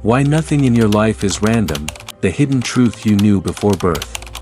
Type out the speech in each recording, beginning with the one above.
Why nothing in your life is random, the hidden truth you knew before birth.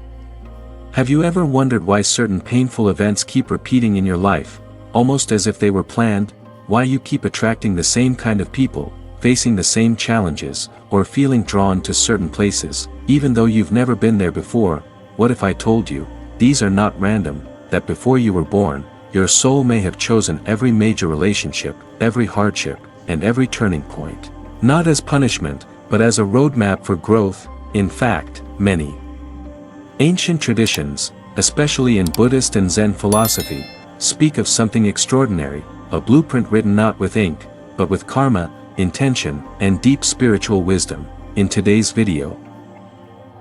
Have you ever wondered why certain painful events keep repeating in your life, almost as if they were planned? Why you keep attracting the same kind of people, facing the same challenges, or feeling drawn to certain places, even though you've never been there before? What if I told you, these are not random, that before you were born, your soul may have chosen every major relationship, every hardship, and every turning point, not as punishment, but as a roadmap for growth? In fact, many ancient traditions, especially in Buddhist and Zen philosophy, speak of something extraordinary, a blueprint written not with ink, but with karma, intention, and deep spiritual wisdom. In today's video,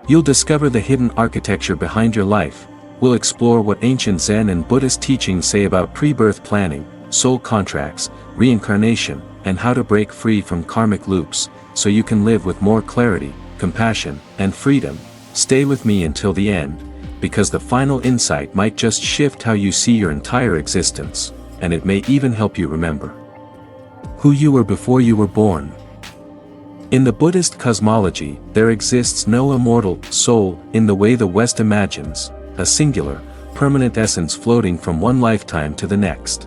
you'll discover the hidden architecture behind your life. We'll explore what ancient Zen and Buddhist teachings say about pre-birth planning, soul contracts, reincarnation, and how to break free from karmic loops, so you can live with more clarity, compassion, and freedom. Stay with me until the end, because the final insight might just shift how you see your entire existence, and it may even help you remember who you were before you were born. In the Buddhist cosmology, there exists no immortal soul in the way the West imagines, a singular, permanent essence floating from one lifetime to the next.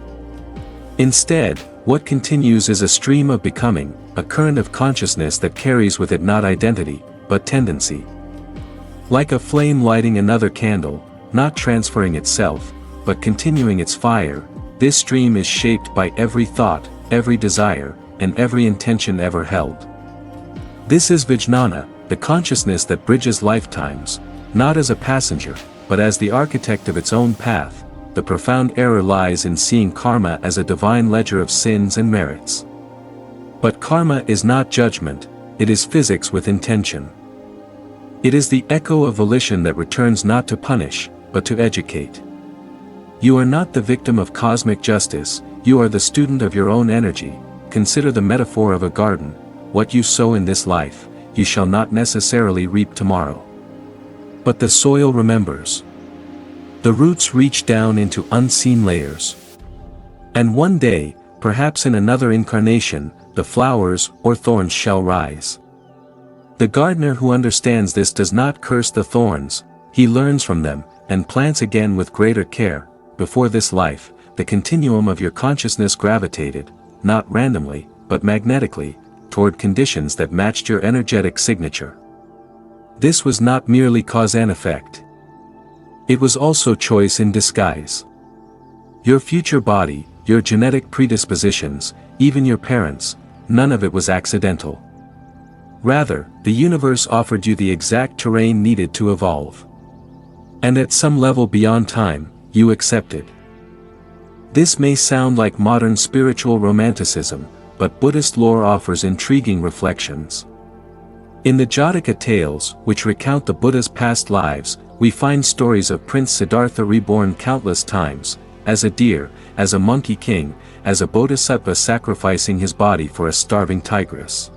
Instead, what continues is a stream of becoming, a current of consciousness that carries with it not identity, but tendency. Like a flame lighting another candle, not transferring itself, but continuing its fire, this stream is shaped by every thought, every desire, and every intention ever held. This is Vijnana, the consciousness that bridges lifetimes, not as a passenger, but as the architect of its own path. The profound error lies in seeing karma as a divine ledger of sins and merits. But karma is not judgment, it is physics with intention. It is the echo of volition that returns not to punish, but to educate. You are not the victim of cosmic justice, you are the student of your own energy. Consider the metaphor of a garden. What you sow in this life, you shall not necessarily reap tomorrow. But the soil remembers. The roots reach down into unseen layers. And one day, perhaps in another incarnation, the flowers or thorns shall rise. The gardener who understands this does not curse the thorns, he learns from them, and plants again with greater care. Before this life, the continuum of your consciousness gravitated, not randomly, but magnetically, toward conditions that matched your energetic signature. This was not merely cause and effect. It was also choice in disguise. Your future body, your genetic predispositions, even your parents, none of it was accidental. Rather, the universe offered you the exact terrain needed to evolve. And at some level beyond time, you accepted. This may sound like modern spiritual romanticism, but Buddhist lore offers intriguing reflections. In the Jataka tales, which recount the Buddha's past lives, we find stories of Prince Siddhartha reborn countless times, as a deer, as a monkey king, as a bodhisattva sacrificing his body for a starving tigress.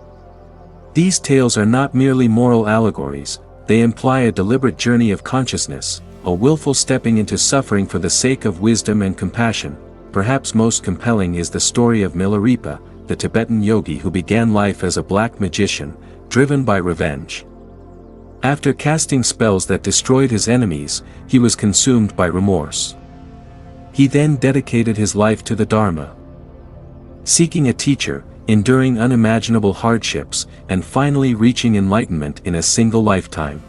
These tales are not merely moral allegories, they imply a deliberate journey of consciousness, a willful stepping into suffering for the sake of wisdom and compassion. Perhaps most compelling is the story of Milarepa, the Tibetan yogi who began life as a black magician, driven by revenge. After casting spells that destroyed his enemies, he was consumed by remorse. He then dedicated his life to the Dharma, seeking a teacher, enduring unimaginable hardships, and finally reaching enlightenment in a single lifetime.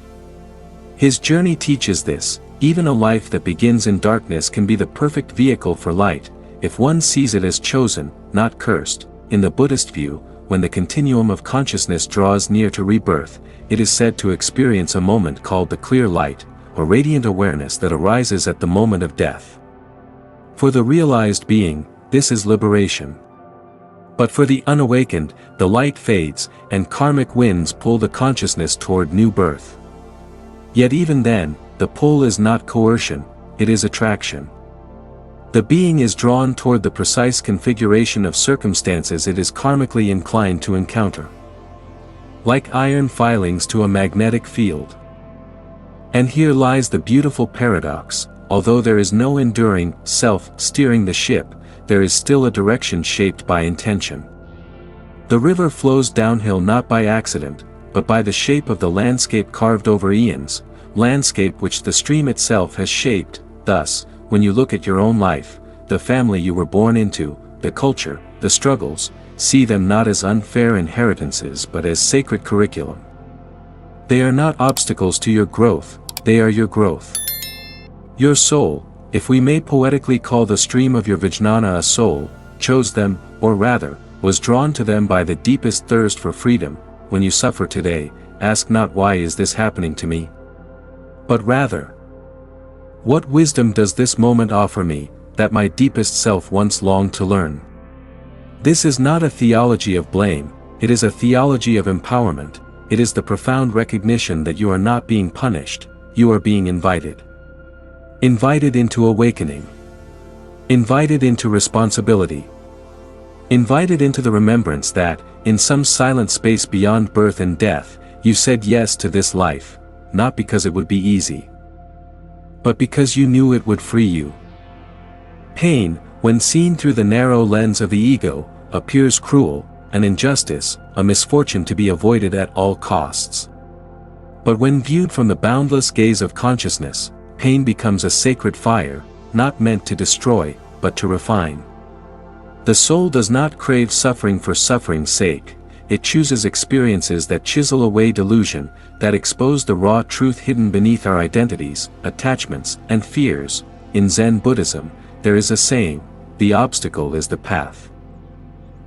His journey teaches this: even a life that begins in darkness can be the perfect vehicle for light, if one sees it as chosen, not cursed. In the Buddhist view, when the continuum of consciousness draws near to rebirth, it is said to experience a moment called the clear light, or radiant awareness that arises at the moment of death. For the realized being, this is liberation. But for the unawakened, the light fades, and karmic winds pull the consciousness toward new birth. Yet even then, the pull is not coercion, it is attraction. The being is drawn toward the precise configuration of circumstances it is karmically inclined to encounter. Like iron filings to a magnetic field. And here lies the beautiful paradox: although there is no enduring self steering the ship, there is still a direction shaped by intention. The river flows downhill not by accident, but by the shape of the landscape carved over eons, landscape which the stream itself has shaped. Thus, when you look at your own life, the family you were born into, the culture, the struggles, see them not as unfair inheritances but as sacred curriculum. They are not obstacles to your growth, they are your growth. Your soul, if we may poetically call the stream of your Vijnana a soul, chose them, or rather, was drawn to them by the deepest thirst for freedom. When you suffer today, ask not why is this happening to me, but rather, what wisdom does this moment offer me, that my deepest self once longed to learn? This is not a theology of blame, it is a theology of empowerment. It is the profound recognition that you are not being punished, you are being invited. Invited into awakening. Invited into responsibility. Invited into the remembrance that, in some silent space beyond birth and death, you said yes to this life, not because it would be easy, but because you knew it would free you. Pain, when seen through the narrow lens of the ego, appears cruel, an injustice, a misfortune to be avoided at all costs. But when viewed from the boundless gaze of consciousness, pain becomes a sacred fire, not meant to destroy, but to refine. The soul does not crave suffering for suffering's sake, it chooses experiences that chisel away delusion, that expose the raw truth hidden beneath our identities, attachments, and fears. In Zen Buddhism, there is a saying, the obstacle is the path.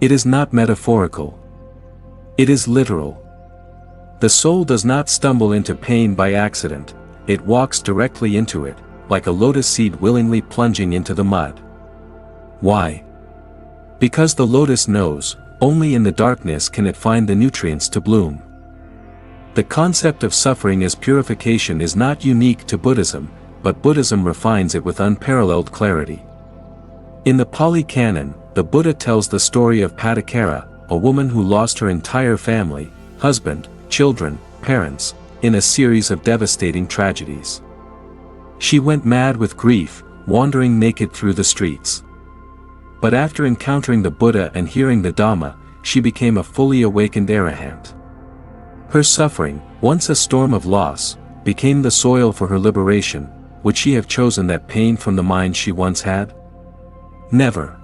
It is not metaphorical. It is literal. The soul does not stumble into pain by accident, it walks directly into it, like a lotus seed willingly plunging into the mud. Why? Because the lotus knows, only in the darkness can it find the nutrients to bloom. The concept of suffering as purification is not unique to Buddhism, but Buddhism refines it with unparalleled clarity. In the Pali Canon, the Buddha tells the story of Patakara, a woman who lost her entire family, husband, children, parents, in a series of devastating tragedies. She went mad with grief, wandering naked through the streets. But after encountering the Buddha and hearing the Dhamma, she became a fully awakened arahant. Her suffering, once a storm of loss, became the soil for her liberation. Would she have chosen that pain from the mind she once had? Never.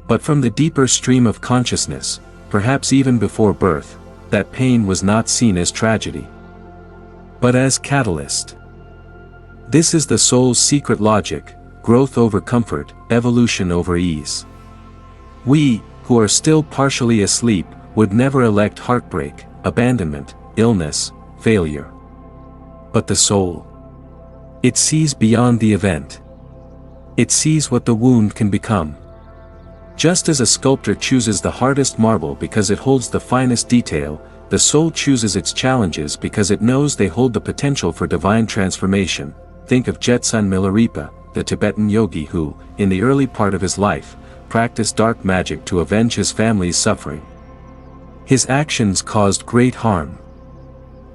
But from the deeper stream of consciousness, perhaps even before birth, that pain was not seen as tragedy, but as catalyst. This is the soul's secret logic, growth over comfort, evolution over ease. We, who are still partially asleep, would never elect heartbreak, abandonment, illness, failure. But the soul, it sees beyond the event. It sees what the wound can become. Just as a sculptor chooses the hardest marble because it holds the finest detail, the soul chooses its challenges because it knows they hold the potential for divine transformation. Think of Jetsun Milarepa, the Tibetan yogi who, in the early part of his life, practiced dark magic to avenge his family's suffering. His actions caused great harm.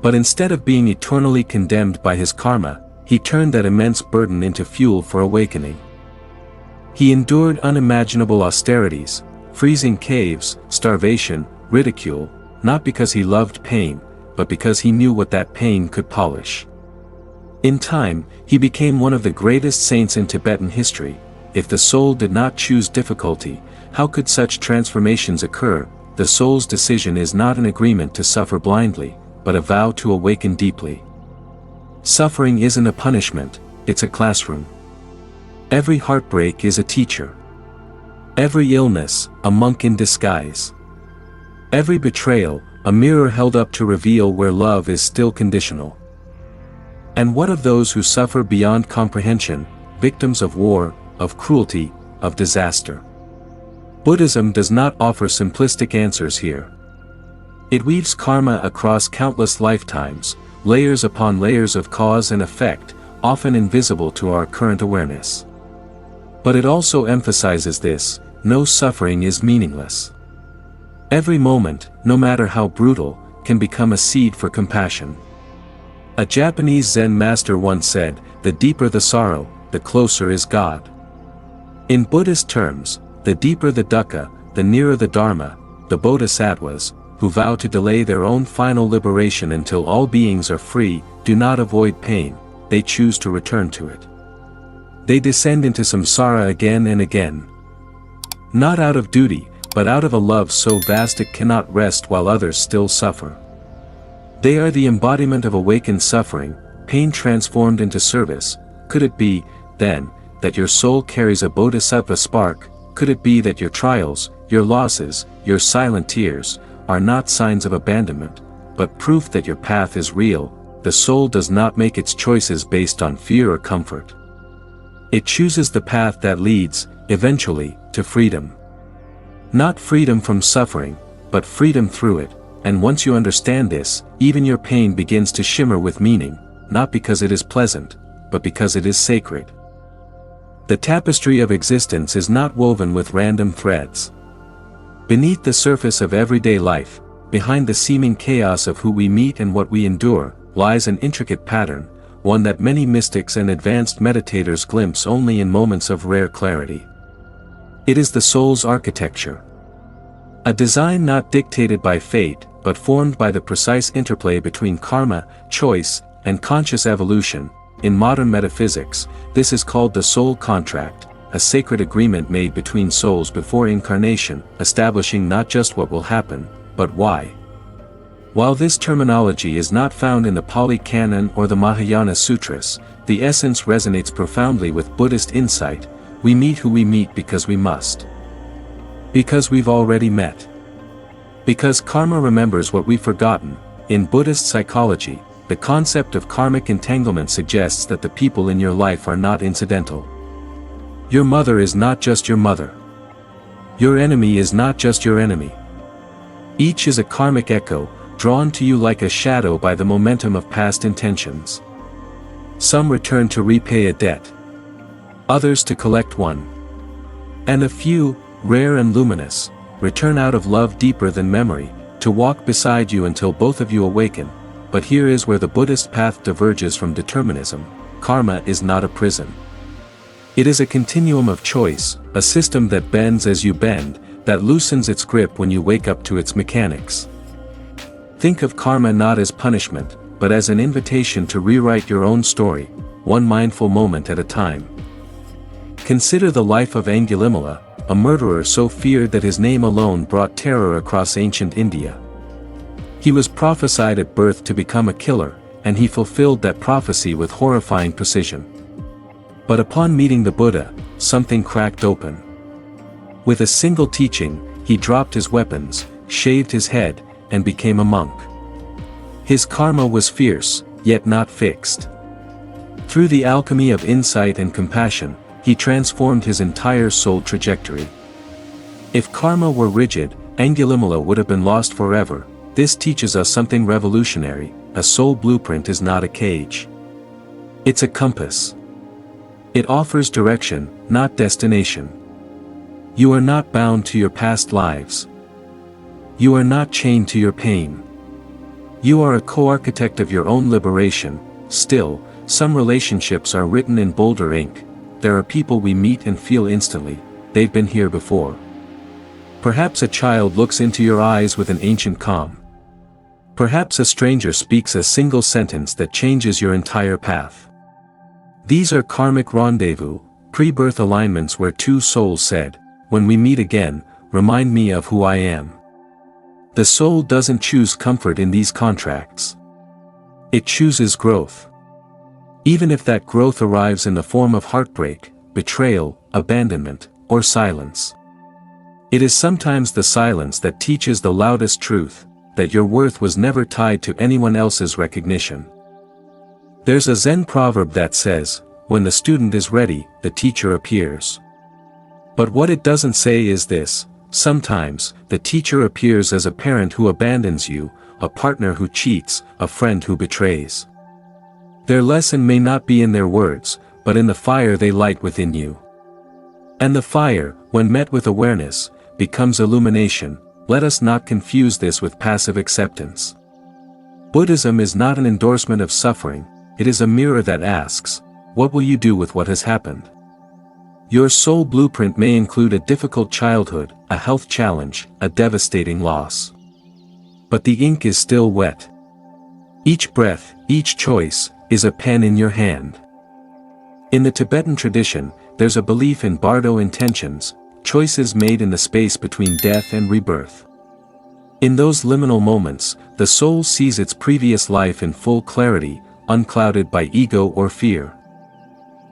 But instead of being eternally condemned by his karma, he turned that immense burden into fuel for awakening. He endured unimaginable austerities, freezing caves, starvation, ridicule, not because he loved pain, but because he knew what that pain could polish. In time, he became one of the greatest saints in Tibetan history. If the soul did not choose difficulty, how could such transformations occur? The soul's decision is not an agreement to suffer blindly, but a vow to awaken deeply. Suffering isn't a punishment, it's a classroom. Every heartbreak is a teacher. Every illness, a monk in disguise. Every betrayal, a mirror held up to reveal where love is still conditional. And what of those who suffer beyond comprehension, victims of war, of cruelty, of disaster? Buddhism does not offer simplistic answers here. It weaves karma across countless lifetimes, layers upon layers of cause and effect, often invisible to our current awareness. But it also emphasizes this: no suffering is meaningless. Every moment, no matter how brutal, can become a seed for compassion. A Japanese Zen master once said, "The deeper the sorrow, the closer is God." In Buddhist terms, the deeper the dukkha, the nearer the Dharma. the Bodhisattvas, who vow to delay their own final liberation until all beings are free, do not avoid pain, they choose to return to it. They descend into samsara again and again. Not out of duty, but out of a love so vast it cannot rest while others still suffer. They are the embodiment of awakened suffering, pain transformed into service. Could it be, then, that your soul carries a bodhisattva spark? Could it be that your trials, your losses, your silent tears, are not signs of abandonment, but proof that your path is real? The soul does not make its choices based on fear or comfort. It chooses the path that leads, eventually, to freedom. Not freedom from suffering, but freedom through it, and once you understand this, even your pain begins to shimmer with meaning, not because it is pleasant, but because it is sacred. The tapestry of existence is not woven with random threads. Beneath the surface of everyday life, behind the seeming chaos of who we meet and what we endure, lies an intricate pattern, one that many mystics and advanced meditators glimpse only in moments of rare clarity. It is the soul's architecture. A design not dictated by fate, but formed by the precise interplay between karma, choice, and conscious evolution. In modern metaphysics, this is called the soul contract, a sacred agreement made between souls before incarnation, establishing not just what will happen, but why. While this terminology is not found in the Pali Canon or the Mahayana Sutras, the essence resonates profoundly with Buddhist insight. We meet who we meet because we must. Because we've already met. Because karma remembers what we've forgotten. In Buddhist psychology, the concept of karmic entanglement suggests that the people in your life are not incidental. Your mother is not just your mother. Your enemy is not just your enemy. Each is a karmic echo, drawn to you like a shadow by the momentum of past intentions. Some return to repay a debt. Others to collect one. And a few, rare and luminous, return out of love deeper than memory, to walk beside you until both of you awaken. But here is where the Buddhist path diverges from determinism. Karma is not a prison. It is a continuum of choice, a system that bends as you bend, that loosens its grip when you wake up to its mechanics. Think of karma not as punishment, but as an invitation to rewrite your own story, one mindful moment at a time. Consider the life of Angulimala, a murderer so feared that his name alone brought terror across ancient India. He was prophesied at birth to become a killer, and he fulfilled that prophecy with horrifying precision. But upon meeting the Buddha, something cracked open. With a single teaching, he dropped his weapons, shaved his head, and became a monk. His karma was fierce, yet not fixed. Through the alchemy of insight and compassion, he transformed his entire soul trajectory. If karma were rigid, Angulimala would have been lost forever. This teaches us something revolutionary. A soul blueprint is not a cage. It's a compass. It offers direction, not destination. You are not bound to your past lives. You are not chained to your pain. You are a co-architect of your own liberation. Still, some relationships are written in bolder ink. There are people we meet and feel instantly, they've been here before. Perhaps a child looks into your eyes with an ancient calm. Perhaps a stranger speaks a single sentence that changes your entire path. These are karmic rendezvous, pre-birth alignments where two souls said, when we meet again, remind me of who I am. The soul doesn't choose comfort in these contracts. It chooses growth. Even if that growth arrives in the form of heartbreak, betrayal, abandonment, or silence. It is sometimes the silence that teaches the loudest truth, that your worth was never tied to anyone else's recognition. There's a Zen proverb that says, when the student is ready, the teacher appears. But what it doesn't say is this: sometimes, the teacher appears as a parent who abandons you, a partner who cheats, a friend who betrays. Their lesson may not be in their words, but in the fire they light within you. And the fire, when met with awareness, becomes illumination. Let us not confuse this with passive acceptance. Buddhism is not an endorsement of suffering, it is a mirror that asks, what will you do with what has happened? Your soul blueprint may include a difficult childhood, a health challenge, a devastating loss. But the ink is still wet. Each breath, each choice, is a pen in your hand. In the Tibetan tradition, there's a belief in Bardo intentions, choices made in the space between death and rebirth. In those liminal moments, the soul sees its previous life in full clarity, unclouded by ego or fear.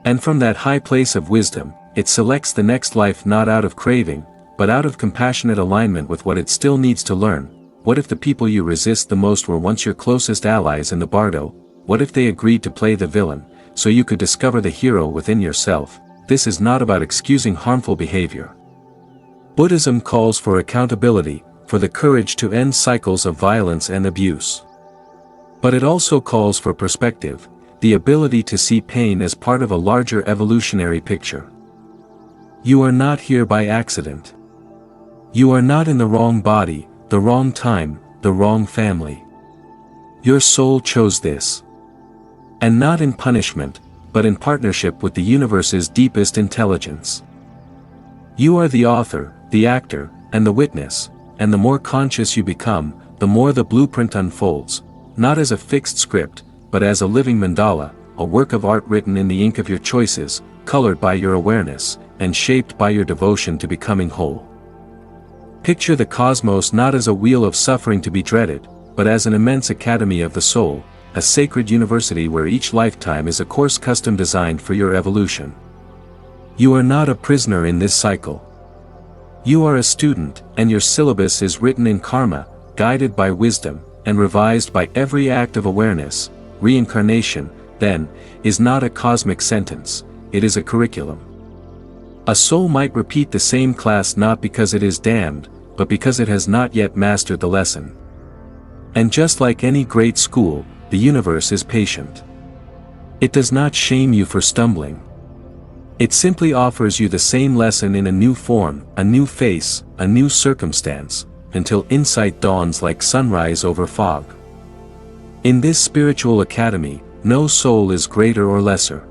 And from that high place of wisdom, it selects the next life not out of craving, but out of compassionate alignment with what it still needs to learn. What if the people you resist the most were once your closest allies in the Bardo? What if they agreed to play the villain, so you could discover the hero within yourself? This is not about excusing harmful behavior. Buddhism calls for accountability, for the courage to end cycles of violence and abuse. But it also calls for perspective, the ability to see pain as part of a larger evolutionary picture. You are not here by accident. You are not in the wrong body, the wrong time, the wrong family. Your soul chose this. And not in punishment, but in partnership with the universe's deepest intelligence. You are the author, the actor, and the witness, and the more conscious you become, the more the blueprint unfolds, not as a fixed script, but as a living mandala, a work of art written in the ink of your choices, colored by your awareness, and shaped by your devotion to becoming whole. Picture the cosmos not as a wheel of suffering to be dreaded, but as an immense academy of the soul, a sacred university where each lifetime is a course custom designed for your evolution. You are not a prisoner in this cycle. You are a student, and your syllabus is written in karma, guided by wisdom, and revised by every act of awareness. Reincarnation, then, is not a cosmic sentence, it is a curriculum. A soul might repeat the same class not because it is damned, but because it has not yet mastered the lesson. And just like any great school, the universe is patient. It does not shame you for stumbling. It simply offers you the same lesson in a new form, a new face, a new circumstance, until insight dawns like sunrise over fog. In this spiritual academy, no soul is greater or lesser.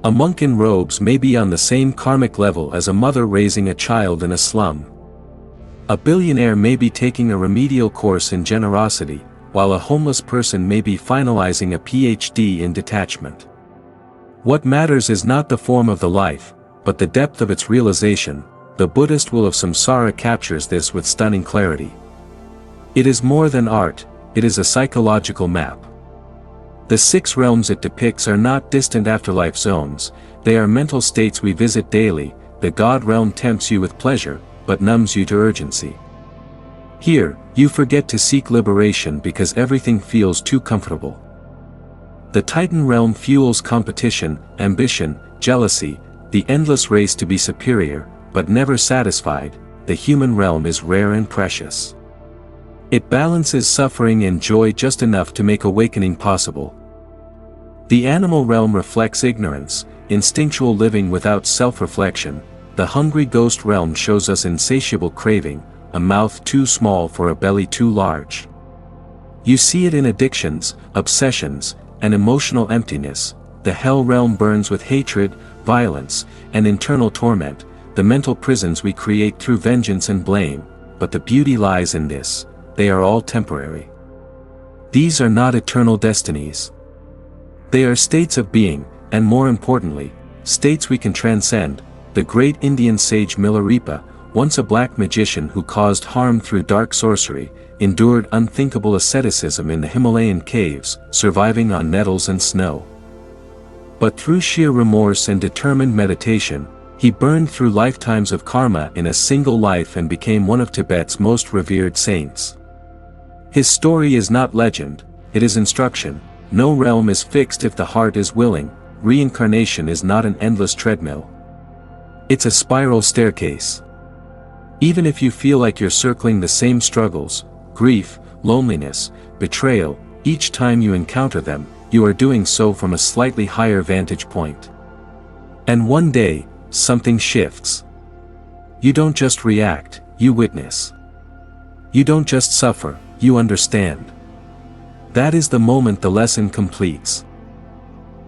A monk in robes may be on the same karmic level as a mother raising a child in a slum. A billionaire may be taking a remedial course in generosity, while a homeless person may be finalizing a PhD in detachment. What matters is not the form of the life, but the depth of its realization. The Buddhist will of samsara captures this with stunning clarity. It is more than art, it is a psychological map. The 6 realms it depicts are not distant afterlife zones, they are mental states we visit daily. The God realm tempts you with pleasure, but numbs you to urgency. Here, you forget to seek liberation because everything feels too comfortable. The Titan realm fuels competition, ambition, jealousy, the endless race to be superior, but never satisfied. The human realm is rare and precious. It balances suffering and joy just enough to make awakening possible. The animal realm reflects ignorance, instinctual living without self-reflection. The hungry ghost realm shows us insatiable craving, a mouth too small for a belly too large. You see it in addictions, obsessions, and emotional emptiness. The hell realm burns with hatred, violence, and internal torment, the mental prisons we create through vengeance and blame. But the beauty lies in this: they are all temporary. These are not eternal destinies. They are states of being, and more importantly, states we can transcend. The great Indian sage Milarepa, once a black magician who caused harm through dark sorcery, endured unthinkable asceticism in the Himalayan caves, surviving on nettles and snow. But through sheer remorse and determined meditation, he burned through lifetimes of karma in a single life and became one of Tibet's most revered saints. His story is not legend, it is instruction. No realm is fixed if the heart is willing. Reincarnation is not an endless treadmill. It's a spiral staircase. Even if you feel like you're circling the same struggles, grief, loneliness, betrayal, each time you encounter them, you are doing so from a slightly higher vantage point. And one day, something shifts. You don't just react, you witness. You don't just suffer, you understand. That is the moment the lesson completes.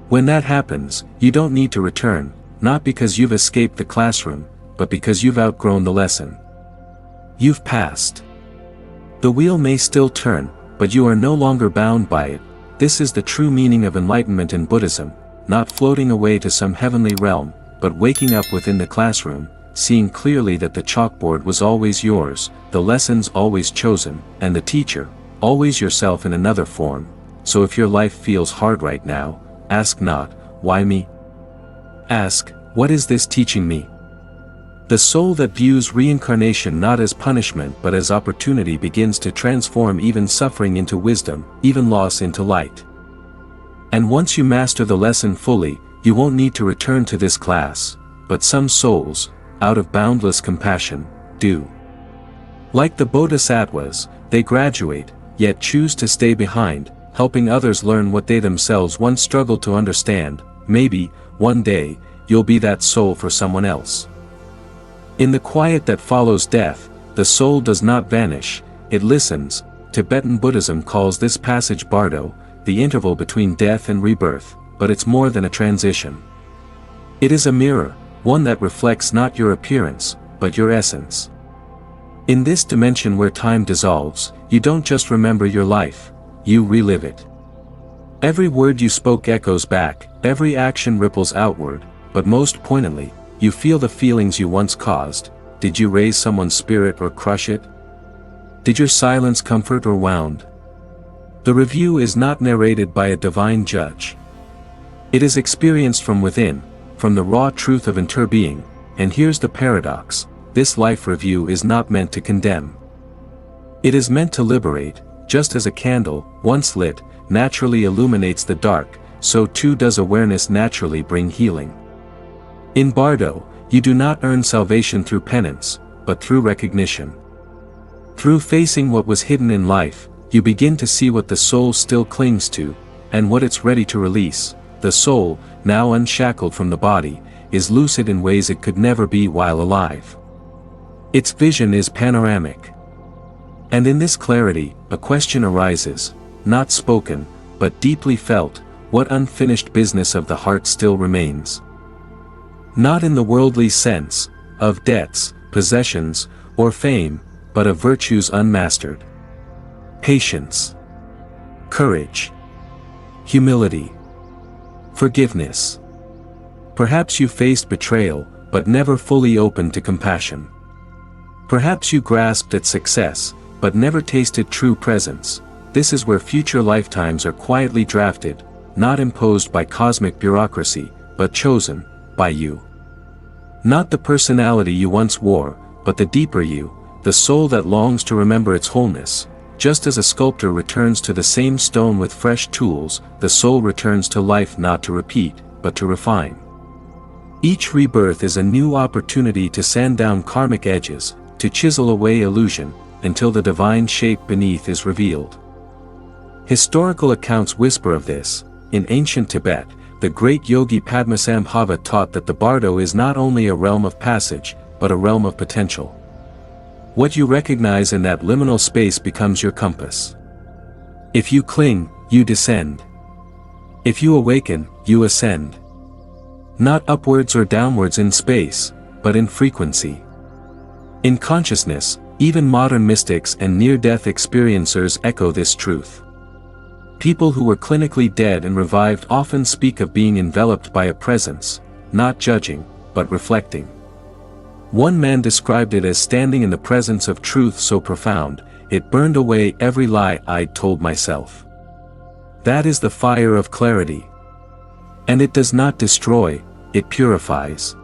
When that happens, you don't need to return, not because you've escaped the classroom, but because you've outgrown the lesson. You've passed. The wheel may still turn, but you are no longer bound by it. This is the true meaning of enlightenment in Buddhism, not floating away to some heavenly realm, but waking up within the classroom, seeing clearly that the chalkboard was always yours, the lessons always chosen, and the teacher, always yourself in another form. So if your life feels hard right now, ask not, why me? Ask, what is this teaching me? The soul that views reincarnation not as punishment but as opportunity begins to transform even suffering into wisdom, even loss into light. And once you master the lesson fully, you won't need to return to this class, but some souls, out of boundless compassion, do. Like the Bodhisattvas, they graduate, yet choose to stay behind, helping others learn what they themselves once struggled to understand. Maybe, one day, you'll be that soul for someone else. In the quiet that follows death, the soul does not vanish, it listens. Tibetan Buddhism calls this passage Bardo, the interval between death and rebirth, but it's more than a transition. It is a mirror, one that reflects not your appearance, but your essence. In this dimension where time dissolves, you don't just remember your life, you relive it. Every word you spoke echoes back, every action ripples outward, but most poignantly, you feel the feelings you once caused. Did you raise someone's spirit or crush it? Did your silence comfort or wound? The review is not narrated by a divine judge. It is experienced from within, from the raw truth of interbeing, and here's the paradox, this life review is not meant to condemn. It is meant to liberate, just as a candle, once lit, naturally illuminates the dark, so too does awareness naturally bring healing. In Bardo, you do not earn salvation through penance, but through recognition. Through facing what was hidden in life, you begin to see what the soul still clings to, and what it's ready to release. The soul, now unshackled from the body, is lucid in ways it could never be while alive. Its vision is panoramic. And in this clarity, a question arises, not spoken, but deeply felt, what unfinished business of the heart still remains? Not in the worldly sense, of debts, possessions, or fame, but of virtues unmastered. Patience, courage, humility, forgiveness. Perhaps you faced betrayal, but never fully opened to compassion. Perhaps you grasped at success, but never tasted true presence. This is where future lifetimes are quietly drafted, not imposed by cosmic bureaucracy, but chosen by you. Not the personality you once wore, but the deeper you, the soul that longs to remember its wholeness. Just as a sculptor returns to the same stone with fresh tools, the soul returns to life not to repeat, but to refine. Each rebirth is a new opportunity to sand down karmic edges, to chisel away illusion, until the divine shape beneath is revealed. Historical accounts whisper of this. In ancient Tibet, the great yogi Padmasambhava taught that the Bardo is not only a realm of passage, but a realm of potential. What you recognize in that liminal space becomes your compass. If you cling, you descend. If you awaken, you ascend. Not upwards or downwards in space, but in frequency. In consciousness, even modern mystics and near-death experiencers echo this truth. People who were clinically dead and revived often speak of being enveloped by a presence, not judging, but reflecting. One man described it as standing in the presence of truth so profound, it burned away every lie I'd told myself. That is the fire of clarity. And it does not destroy, it purifies.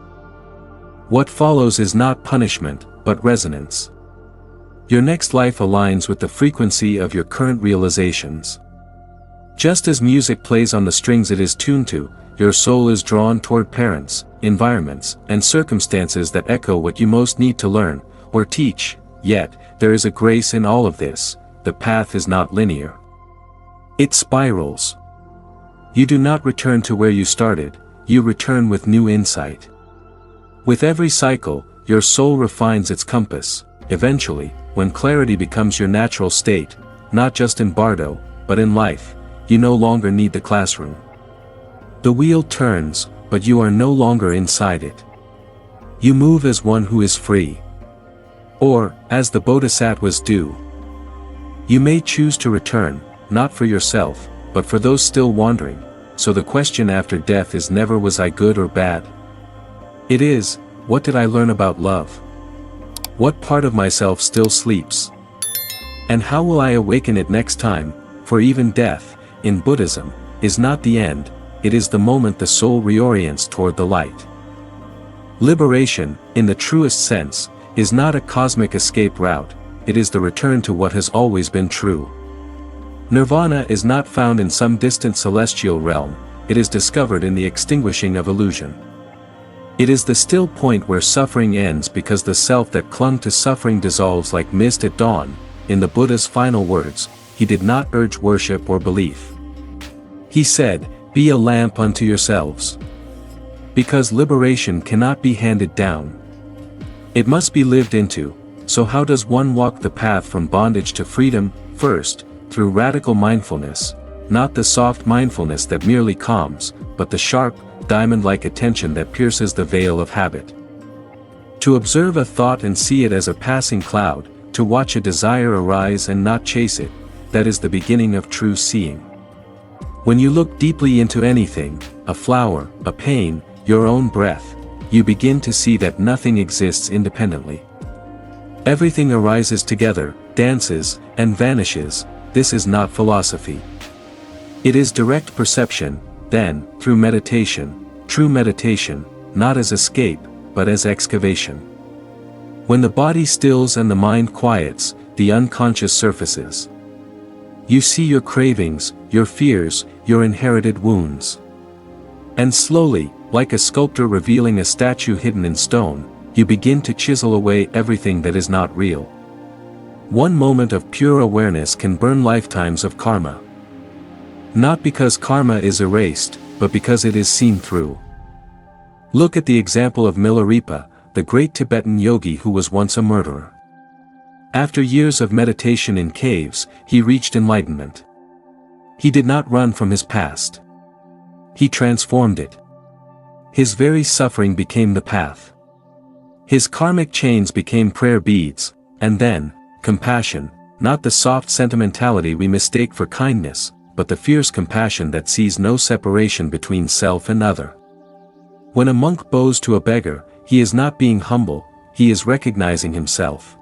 What follows is not punishment, but resonance. Your next life aligns with the frequency of your current realizations. Just as music plays on the strings it is tuned to, your soul is drawn toward parents, environments, and circumstances that echo what you most need to learn, or teach. Yet, there is a grace in all of this. The path is not linear. It spirals. You do not return to where you started, you return with new insight. With every cycle, your soul refines its compass. Eventually, when clarity becomes your natural state, not just in Bardo, but in life, you no longer need the classroom. The wheel turns, but you are no longer inside it. You move as one who is free. Or, as the bodhisattvas do. You may choose to return, not for yourself, but for those still wandering, so the question after death is never was I good or bad? It is, what did I learn about love? What part of myself still sleeps? And how will I awaken it next time? For even death, in Buddhism, is not the end, it is the moment the soul reorients toward the light. Liberation, in the truest sense, is not a cosmic escape route, it is the return to what has always been true. Nirvana is not found in some distant celestial realm, it is discovered in the extinguishing of illusion. It is the still point where suffering ends because the self that clung to suffering dissolves like mist at dawn. In the Buddha's final words, he did not urge worship or belief. He said, "Be a lamp unto yourselves." Because liberation cannot be handed down. It must be lived into, so how does one walk the path from bondage to freedom? First, through radical mindfulness, not the soft mindfulness that merely calms, but the sharp, diamond-like attention that pierces the veil of habit. To observe a thought and see it as a passing cloud, to watch a desire arise and not chase it, that is the beginning of true seeing. When you look deeply into anything, a flower, a pain, your own breath, you begin to see that nothing exists independently. Everything arises together, dances, and vanishes. This is not philosophy. It is direct perception, then, through meditation, true meditation, not as escape, but as excavation. When the body stills and the mind quiets, the unconscious surfaces. You see your cravings, your fears, your inherited wounds. And slowly, like a sculptor revealing a statue hidden in stone, you begin to chisel away everything that is not real. One moment of pure awareness can burn lifetimes of karma. Not because karma is erased, but because it is seen through. Look at the example of Milarepa, the great Tibetan yogi who was once a murderer. After years of meditation in caves, he reached enlightenment. He did not run from his past. He transformed it. His very suffering became the path. His karmic chains became prayer beads, and then, compassion, not the soft sentimentality we mistake for kindness, but the fierce compassion that sees no separation between self and other. When a monk bows to a beggar, he is not being humble, he is recognizing himself.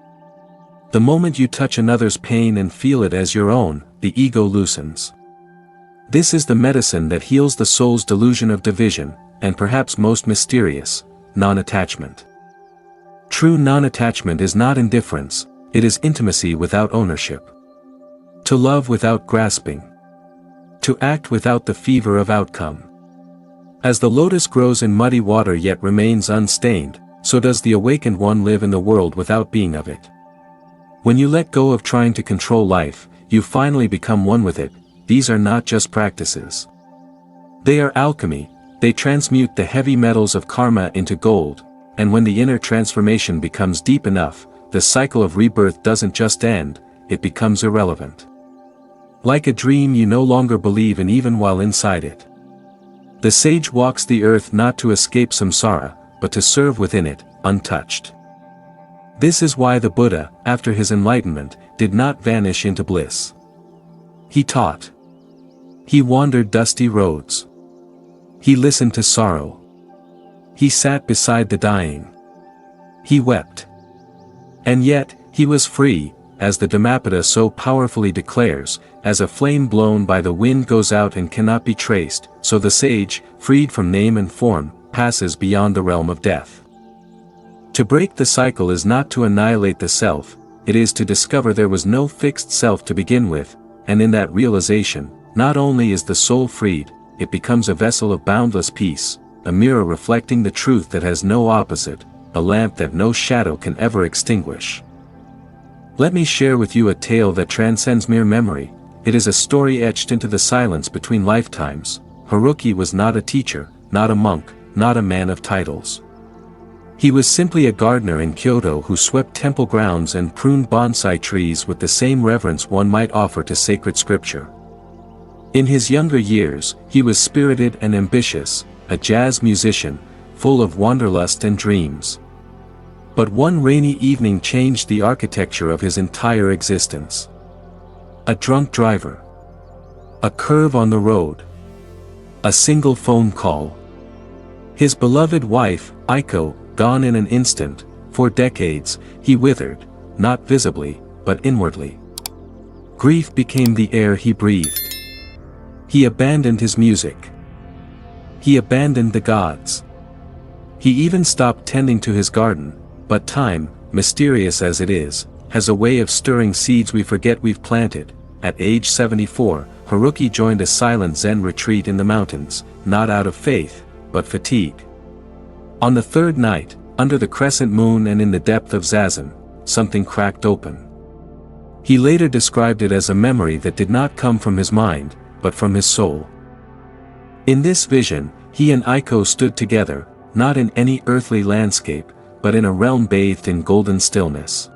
The moment you touch another's pain and feel it as your own, the ego loosens. This is the medicine that heals the soul's delusion of division, and perhaps most mysterious, non-attachment. True non-attachment is not indifference, it is intimacy without ownership. To love without grasping. To act without the fever of outcome. As the lotus grows in muddy water yet remains unstained, so does the awakened one live in the world without being of it. When you let go of trying to control life, you finally become one with it. These are not just practices. They are alchemy, they transmute the heavy metals of karma into gold, and when the inner transformation becomes deep enough, the cycle of rebirth doesn't just end, it becomes irrelevant. Like a dream you no longer believe in even while inside it. The sage walks the earth not to escape samsara, but to serve within it, untouched. This is why the Buddha, after his enlightenment, did not vanish into bliss. He taught. He wandered dusty roads. He listened to sorrow. He sat beside the dying. He wept. And yet, he was free, as the Dhammapada so powerfully declares, as a flame blown by the wind goes out and cannot be traced, so the sage, freed from name and form, passes beyond the realm of death. To break the cycle is not to annihilate the self, it is to discover there was no fixed self to begin with, and in that realization, not only is the soul freed, it becomes a vessel of boundless peace, a mirror reflecting the truth that has no opposite, a lamp that no shadow can ever extinguish. Let me share with you a tale that transcends mere memory. It is a story etched into the silence between lifetimes. Haruki was not a teacher, not a monk, not a man of titles. He was simply a gardener in Kyoto who swept temple grounds and pruned bonsai trees with the same reverence one might offer to sacred scripture. In his younger years, he was spirited and ambitious, a jazz musician, full of wanderlust and dreams. But one rainy evening changed the architecture of his entire existence. A drunk driver. A curve on the road. A single phone call. His beloved wife, Aiko, gone in an instant. For decades, he withered, not visibly, but inwardly. Grief became the air he breathed. He abandoned his music. He abandoned the gods. He even stopped tending to his garden, but time, mysterious as it is, has a way of stirring seeds we forget we've planted. At age 74, Haruki joined a silent Zen retreat in the mountains, not out of faith, but fatigue. On the third night, under the crescent moon and in the depth of zazen, something cracked open. He later described it as a memory that did not come from his mind, but from his soul. In this vision, he and Aiko stood together, not in any earthly landscape, but in a realm bathed in golden stillness.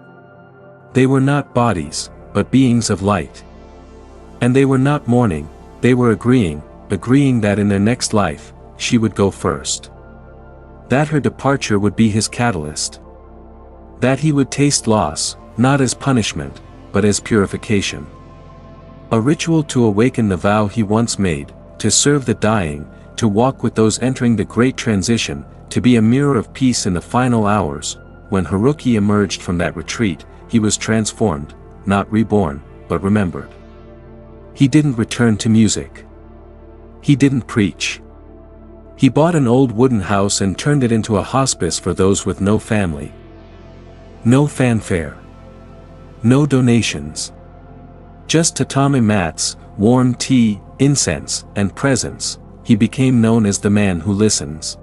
They were not bodies, but beings of light. And they were not mourning, they were agreeing that in their next life, she would go first. That her departure would be his catalyst. That he would taste loss, not as punishment, but as purification. A ritual to awaken the vow he once made, to serve the dying, to walk with those entering the great transition, to be a mirror of peace in the final hours. When Haruki emerged from that retreat, he was transformed, not reborn, but remembered. He didn't return to music. He didn't preach. He bought an old wooden house and turned it into a hospice for those with no family. No fanfare. No donations. Just tatami mats, warm tea, incense, and presents. He became known as the man who listens.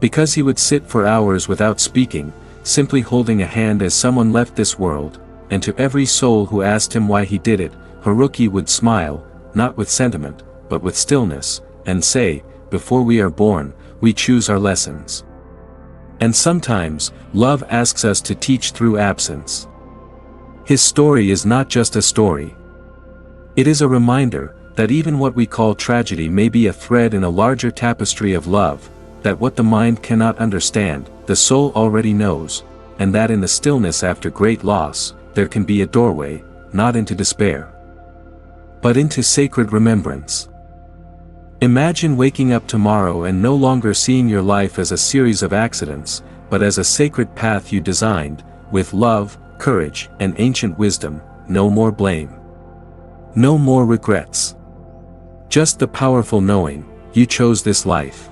Because he would sit for hours without speaking, simply holding a hand as someone left this world, and to every soul who asked him why he did it, Haruki would smile, not with sentiment, but with stillness, and say, "Before we are born, we choose our lessons." And sometimes, love asks us to teach through absence. His story is not just a story. It is a reminder that even what we call tragedy may be a thread in a larger tapestry of love, that what the mind cannot understand, the soul already knows, and that in the stillness after great loss, there can be a doorway, not into despair, but into sacred remembrance. Imagine waking up tomorrow and no longer seeing your life as a series of accidents, but as a sacred path you designed, with love, courage, and ancient wisdom. No more blame. No more regrets. Just the powerful knowing, you chose this life.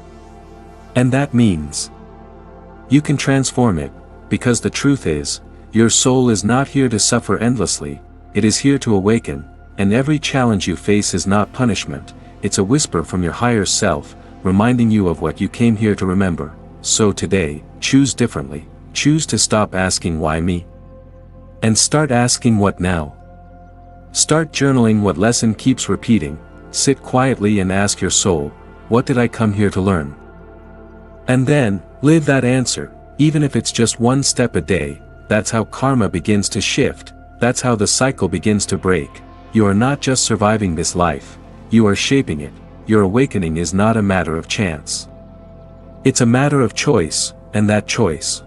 And that means you can transform it, because the truth is, your soul is not here to suffer endlessly, it is here to awaken, and every challenge you face is not punishment, it's a whisper from your higher self, reminding you of what you came here to remember. So today, choose differently, choose to stop asking why me? And start asking what now? Start journaling what lesson keeps repeating, sit quietly and ask your soul, what did I come here to learn? And then, live that answer, even if it's just one step a day. That's how karma begins to shift, that's how the cycle begins to break. You are not just surviving this life, you are shaping it. Your awakening is not a matter of chance. It's a matter of choice, and that choice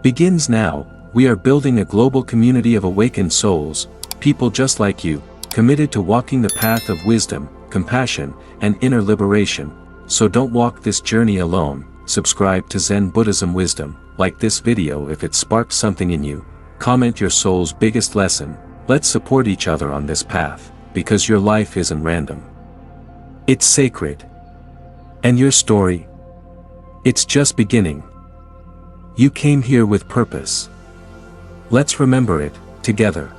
begins now. We are building a global community of awakened souls, people just like you, committed to walking the path of wisdom, compassion, and inner liberation. So don't walk this journey alone. Subscribe to Zen Buddhism Wisdom, like this video if it sparked something in you, comment your soul's biggest lesson. Let's support each other on this path, because your life isn't random. It's sacred. And your story? It's just beginning. You came here with purpose. Let's remember it, together.